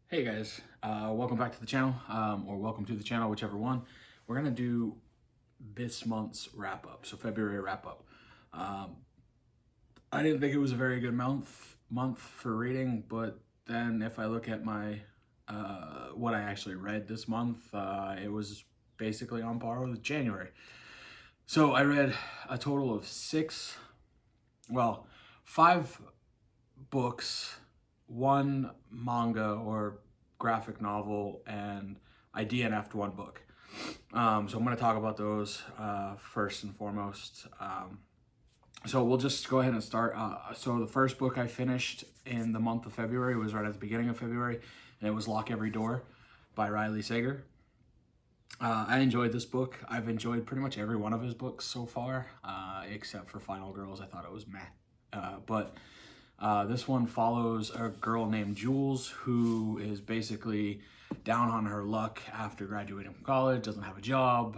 Hey guys, welcome back to the channel, or welcome to the channel, whichever one. We're gonna do this month's wrap up, so February wrap up. Um, I didn't think it was a very good month for reading, but then if I look at my what I actually read this month, it was basically on par with January. So I read a total of five books, one manga or graphic novel, and I DNF'd one book. So I'm going to talk about those first and foremost. So we'll just go ahead and start. So the first book I finished in the month of February was right at the beginning of February, and it was Lock Every Door by Riley Sager. I enjoyed this book. I've enjoyed pretty much every one of his books so far, except for Final Girls. I thought it was meh. But this one follows a girl named Jules who is basically down on her luck after graduating from college, doesn't have a job,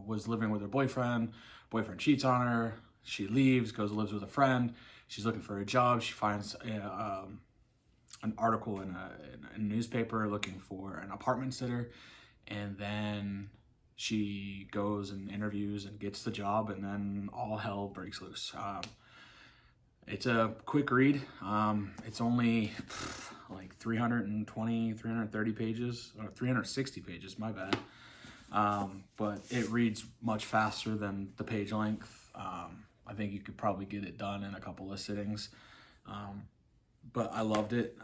was living with her boyfriend. Boyfriend cheats on her. She leaves, goes and lives with a friend. She's looking for a job. She finds an article in a newspaper looking for an apartment sitter, and then she goes and interviews and gets the job, and then all hell breaks loose. It's a quick read. It's only like 320, 330 pages, or 360 pages, my bad. But it reads much faster than the page length. I think you could probably get it done in a couple of sittings. But I loved it.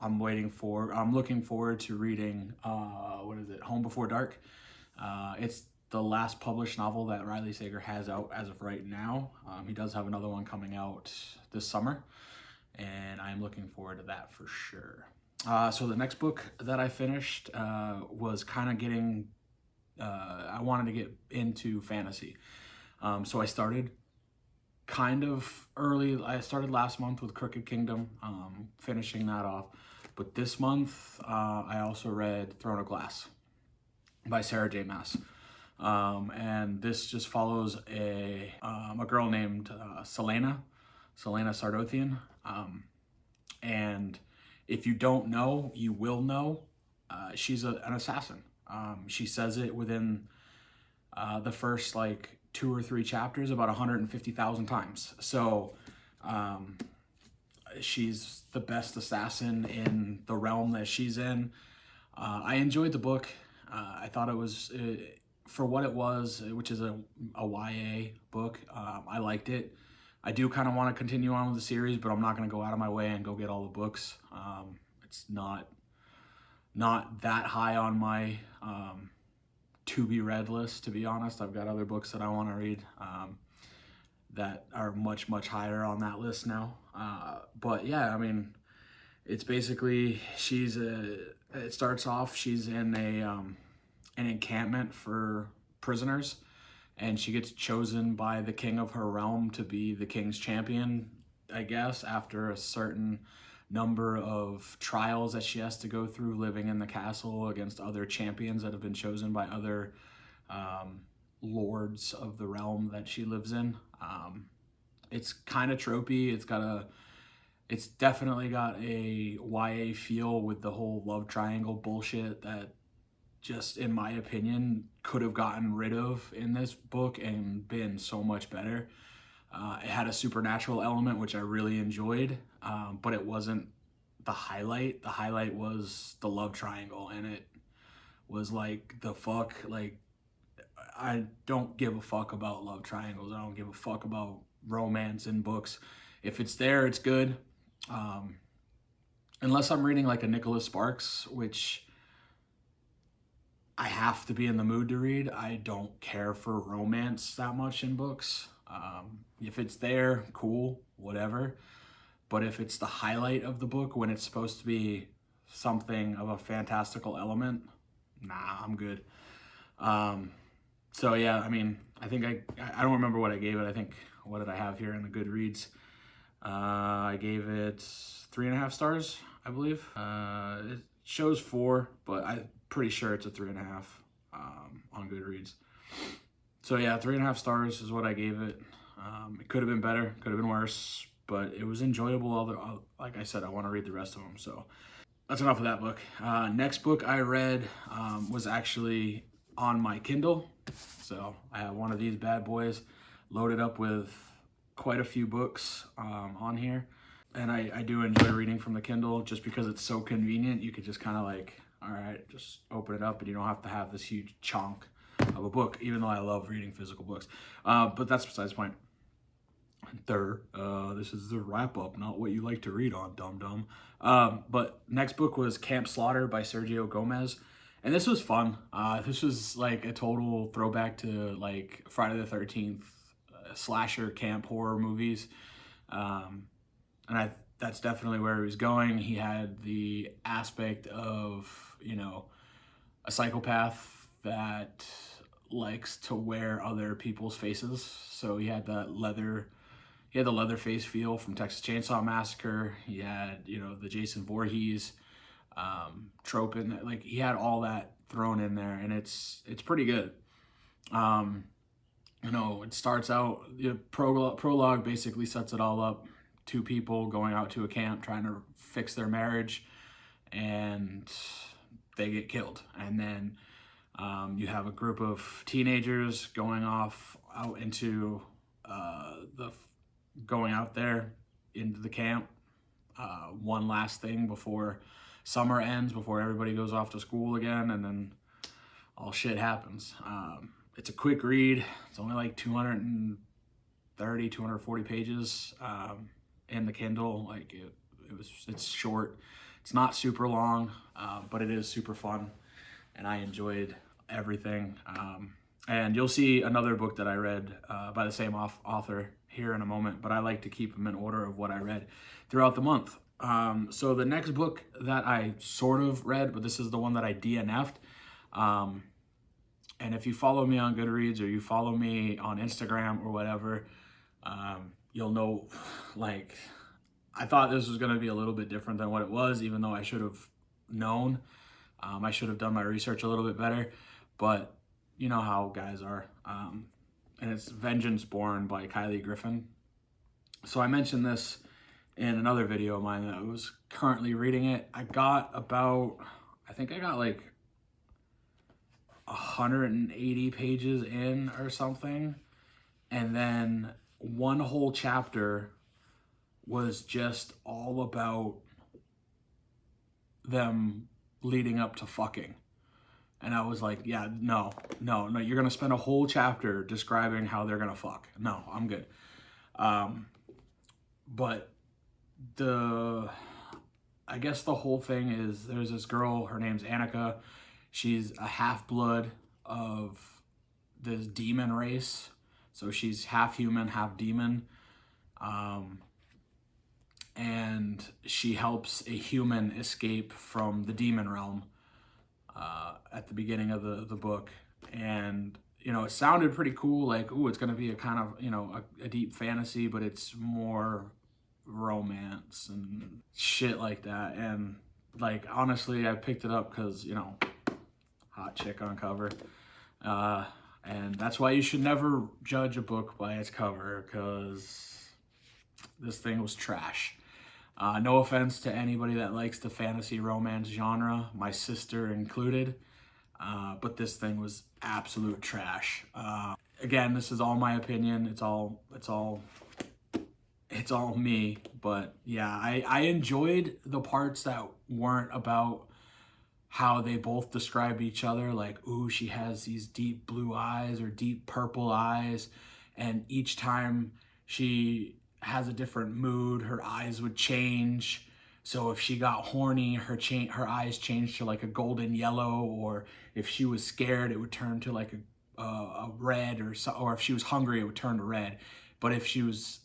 I'm looking forward to reading, Home Before Dark. It's the last published novel that Riley Sager has out as of right now. He does have another one coming out this summer, and I'm looking forward to that for sure. So the next book that I finished was kind of getting, I wanted to get into fantasy. So I started kind of early. I started last month with Crooked Kingdom, finishing that off. But this month, I also read Throne of Glass by Sarah J. Maas. And this just follows a girl named Selena Sardothian. And if you don't know, you will know. She's an assassin. She says it within the first like 2 or 3 chapters about 150,000 times. So she's the best assassin in the realm that she's in. I enjoyed the book. I thought it was, for what it was, which is a YA book, I liked it. I do kind of want to continue on with the series, but I'm not going to go out of my way and go get all the books. It's not that high on my to be read list, to be honest. I've got other books that I want to read that are much higher on that list now. But yeah, I mean, it's basically it starts off, she's in an encampment for prisoners, and she gets chosen by the king of her realm to be the king's champion, I guess, after a certain number of trials that she has to go through living in the castle against other champions that have been chosen by other lords of the realm that she lives in. It's kind of tropey. It's definitely got a YA feel with the whole love triangle bullshit that, just in my opinion, could have gotten rid of in this book and been so much better. It had a supernatural element, which I really enjoyed, but it wasn't the highlight. The highlight was the love triangle, and it was like, the fuck, like, I don't give a fuck about love triangles. I don't give a fuck about romance in books. If it's there, it's good. Unless I'm reading like a Nicholas Sparks, which I have to be in the mood to read. I don't care for romance that much in books. If it's there, cool, whatever. But if it's the highlight of the book when it's supposed to be something of a fantastical element, nah, I'm good. So yeah, I mean, I think I don't remember what I gave it. I think, what did I have here in the Goodreads? I gave it 3.5 stars, I believe. It shows 4, but I'm pretty sure it's a 3.5 on Goodreads. So yeah, 3.5 stars is what I gave it. It could have been better, could have been worse, but it was enjoyable. Like I said, I want to read the rest of them. So that's enough of that book. Next book I read was actually on my Kindle. So I have one of these bad boys loaded up with quite a few books on here. And I do enjoy reading from the Kindle just because it's so convenient. You could just kind of like, all right, just open it up and you don't have to have this huge chunk of a book, even though I love reading physical books. But that's besides the point. Third, this is the wrap up, not what you like to read on, dum-dum. But next book was Camp Slaughter by Sergio Gomez. And this was fun. This was like a total throwback to like Friday the 13th slasher camp horror movies. And that's definitely where he was going. He had the aspect of, you know, a psychopath that likes to wear other people's faces. So he had the leather face feel from Texas Chainsaw Massacre. He had, you know, the Jason Voorhees trope in that. Like, he had all that thrown in there, and it's pretty good. You know, it starts out, the prologue basically sets it all up. Two people going out to a camp trying to fix their marriage, and they get killed. And then you have a group of teenagers going off out into going out there into the camp. One last thing before summer ends, before everybody goes off to school again, and then all shit happens. It's a quick read. It's only like 230, 240 pages in the Kindle. Like it's short. It's not super long, but it is super fun, and I enjoyed everything. And you'll see another book that I read by the same author here in a moment, but I like to keep them in order of what I read throughout the month. So the next book that I sort of read, but this is the one that I DNF'd. And if you follow me on Goodreads or you follow me on Instagram or whatever, you'll know, like, I thought this was going to be a little bit different than what it was, even though I should have known. I should have done my research a little bit better, but you know how guys are. And it's Vengeance Born by Kylie Griffin. So I mentioned this in another video of mine that I was currently reading it. I got like 180 pages in or something. And then one whole chapter was just all about them leading up to fucking. And I was like, yeah, no, you're going to spend a whole chapter describing how they're going to fuck. No, I'm good. But I guess the whole thing is there's this girl, her name's Annika. She's a half-blood of this demon race. So she's half human, half demon. And she helps a human escape from the demon realm at the beginning of the book. And, you know, it sounded pretty cool. Like, ooh, it's going to be a kind of, you know, a deep fantasy, but it's more romance and shit like that. And, like, honestly, I picked it up because, you know, hot chick on cover. And that's why you should never judge a book by its cover, because this thing was trash. No offense to anybody that likes the fantasy romance genre, my sister included, but this thing was absolute trash. Again, this is all my opinion. It's all me. But yeah, I enjoyed the parts that weren't about how they both describe each other. Like, ooh, she has these deep blue eyes or deep purple eyes, and each time she has a different mood, her eyes would change. So if she got horny, her eyes changed to like a golden yellow, or if she was scared, it would turn to like a red, or if she was hungry, it would turn to red. But if she was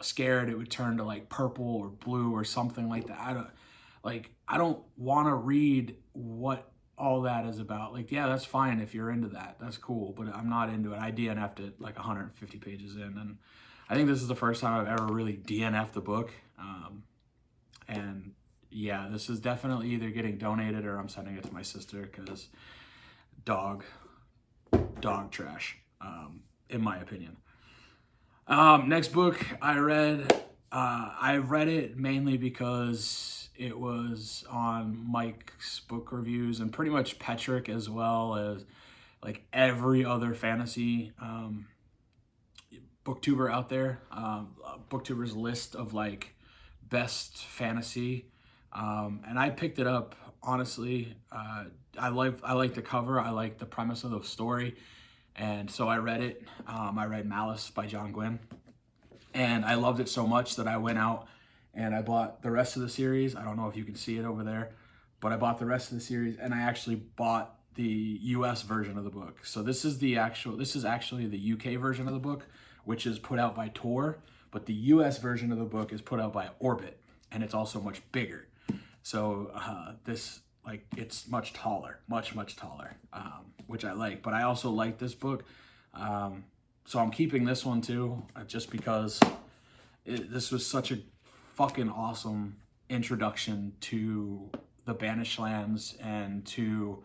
scared, it would turn to like purple or blue or something like that. I don't want to read what all that is about. Like, yeah, that's fine if you're into that. That's cool, but I'm not into it. I DNF'd it like 150 pages in, and I think this is the first time I've ever really DNF'd a book. And yeah, this is definitely either getting donated or I'm sending it to my sister, because dog trash, in my opinion. Next book I read I read it mainly because it was on Mike's book reviews and pretty much Petrick, as well as like every other fantasy booktuber out there. Booktuber's list of like best fantasy, and I picked it up. Honestly, I like the cover. I like the premise of the story, and so I read it. I read Malice by John Gwynne, and I loved it so much that I went out and I bought the rest of the series. I don't know if you can see it over there, but I bought the rest of the series, and I actually bought the US version of the book. So this is actually the UK version of the book, which is put out by Tor, but the US version of the book is put out by Orbit, and it's also much bigger. So it's much taller, much taller, which I like. But I also like this book. So I'm keeping this one too, just because this was such a fucking awesome introduction to the Banished Lands and to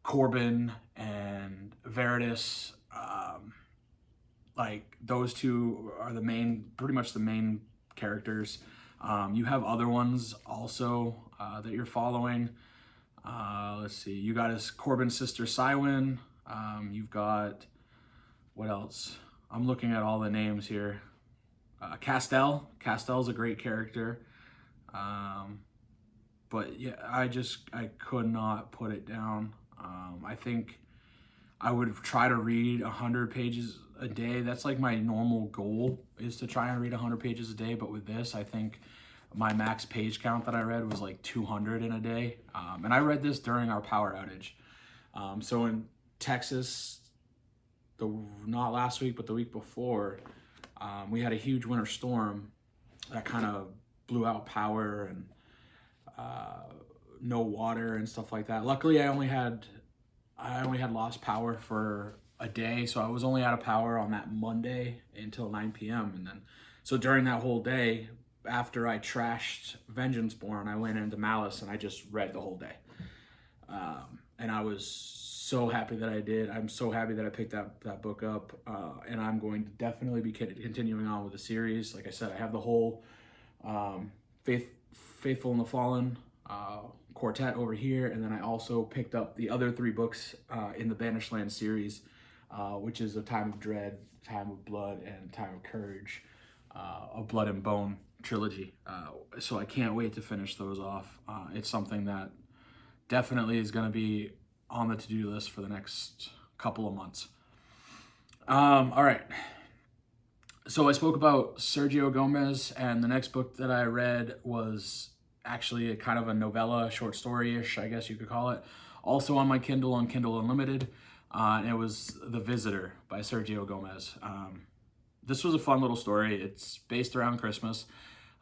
Corbin and Veritas. Like those two are pretty much the main characters. You have other ones also that you're following. Let's see, you got his Corbin's sister Cywin. You've got, what else? I'm looking at all the names here. Castel's a great character. But yeah, I could not put it down. I think I would try to read 100 pages a day. That's like my normal goal, is to try and read 100 pages a day. But with this, I think my max page count that I read was like 200 in a day. And I read this during our power outage. So in Texas, not last week, but the week before, we had a huge winter storm that kind of blew out power and no water and stuff like that. Luckily, I only had lost power for a day, so I was only out of power on that Monday until 9 p.m. And then, so during that whole day, after I trashed Vengeanceborn, I went into Malice and I just read the whole day. And I was so happy that I did. I'm so happy that I picked that book up, and I'm going to definitely be continuing on with the series. Like I said, I have the whole Faithful and the Fallen quartet over here, and then I also picked up the other 3 books in the Banished Land series, which is A Time of Dread, Time of Blood, and Time of Courage, a Blood and Bone trilogy. So I can't wait to finish those off. It's something that definitely is going to be on the to-do list for the next couple of months. All right. So I spoke about Sergio Gomez, and the next book that I read was actually a kind of a novella, short story-ish, I guess you could call it. Also on my Kindle, on Kindle Unlimited. And it was The Visitor by Sergio Gomez. This was a fun little story. It's based around Christmas.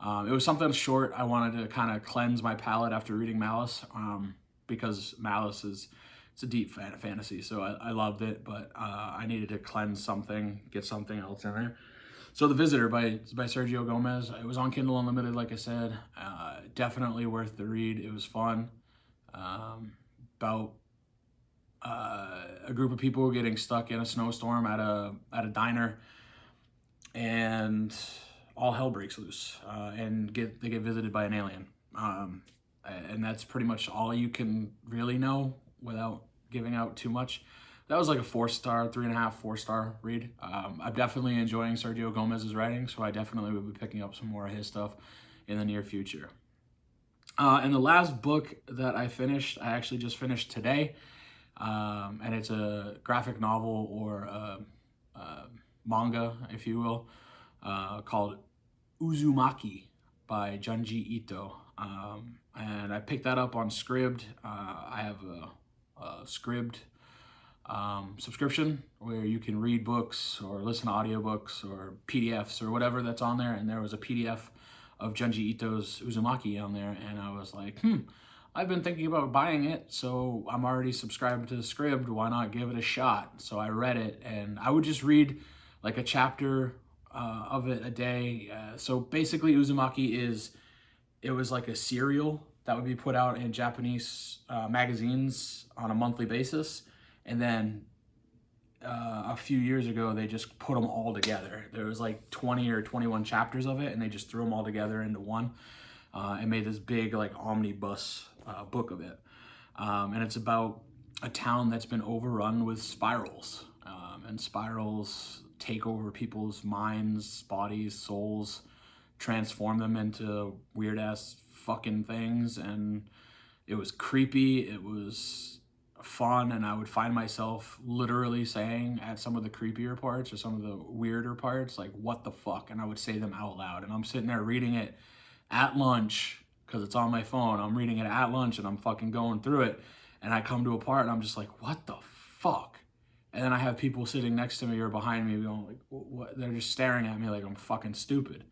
It was something short. I wanted to kind of cleanse my palate after reading Malice, because Malice it's a deep fantasy, so I loved it, but I needed to cleanse something, get something else in there. So The Visitor by Sergio Gomez. It was on Kindle Unlimited, like I said. Definitely worth the read. It was fun. About a group of people getting stuck in a snowstorm at a diner, and all hell breaks loose, and they get visited by an alien. And that's pretty much all you can really know without giving out too much. That was like a 4-star, 3.5, 4-star read. I'm definitely enjoying Sergio Gomez's writing, so I definitely will be picking up some more of his stuff in the near future. And the last book that I finished, I actually just finished today, and it's a graphic novel or a manga, if you will, called Uzumaki by Junji Ito. And I picked that up on Scribd. I have a Scribd subscription where you can read books or listen to audiobooks or PDFs or whatever that's on there. And there was a PDF of Junji Ito's Uzumaki on there. And I was like, I've been thinking about buying it, so I'm already subscribed to the Scribd. Why not give it a shot? So I read it, and I would just read like a chapter of it a day. So basically Uzumaki it was like a serial that would be put out in Japanese magazines on a monthly basis. And then a few years ago, they just put them all together. There was like 20 or 21 chapters of it, and they just threw them all together into one and made this big like omnibus book of it. And it's about a town that's been overrun with spirals. And spirals take over people's minds, bodies, souls, transform them into weird ass fucking things. And it was creepy, it was fun, and I would find myself literally saying at some of the creepier parts or some of the weirder parts, like, what the fuck? And I would say them out loud. And I'm sitting there reading it at lunch because it's on my phone. I'm reading it at lunch and I'm fucking going through it. And I come to a part and I'm just like, what the fuck? And then I have people sitting next to me or behind me going like, what? They're just staring at me like I'm fucking stupid.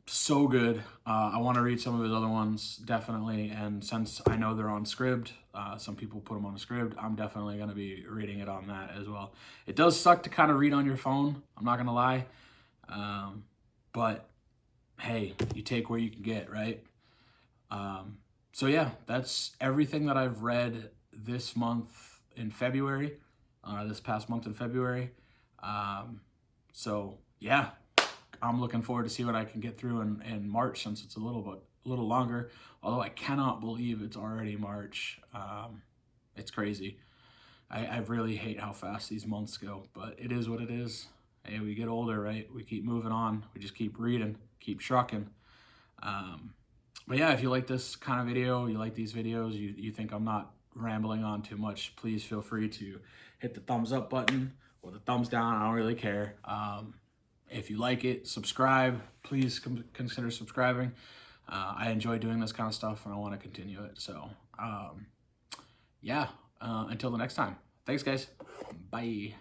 So good. I want to read some of his other ones, definitely. And since I know they're on Scribd, some people put them on a Scribd, I'm definitely going to be reading it on that as well. It does suck to kind of read on your phone, I'm not going to lie. But hey, you take where you can get, right? So yeah, that's everything that I've read this month in February, this past month in February. So yeah, I'm looking forward to see what I can get through in March, since it's a little longer. Although I cannot believe it's already March. It's crazy. I really hate how fast these months go, but it is what it is. Hey, we get older, right? We keep moving on. We just keep reading, keep trucking. But yeah, if you like this kind of video, you like these videos, you think I'm not rambling on too much, please feel free to hit the thumbs up button or the thumbs down. I don't really care. If you like it, subscribe. Please consider subscribing. I enjoy doing this kind of stuff and I want to continue it. So yeah, until the next time. Thanks, guys. Bye.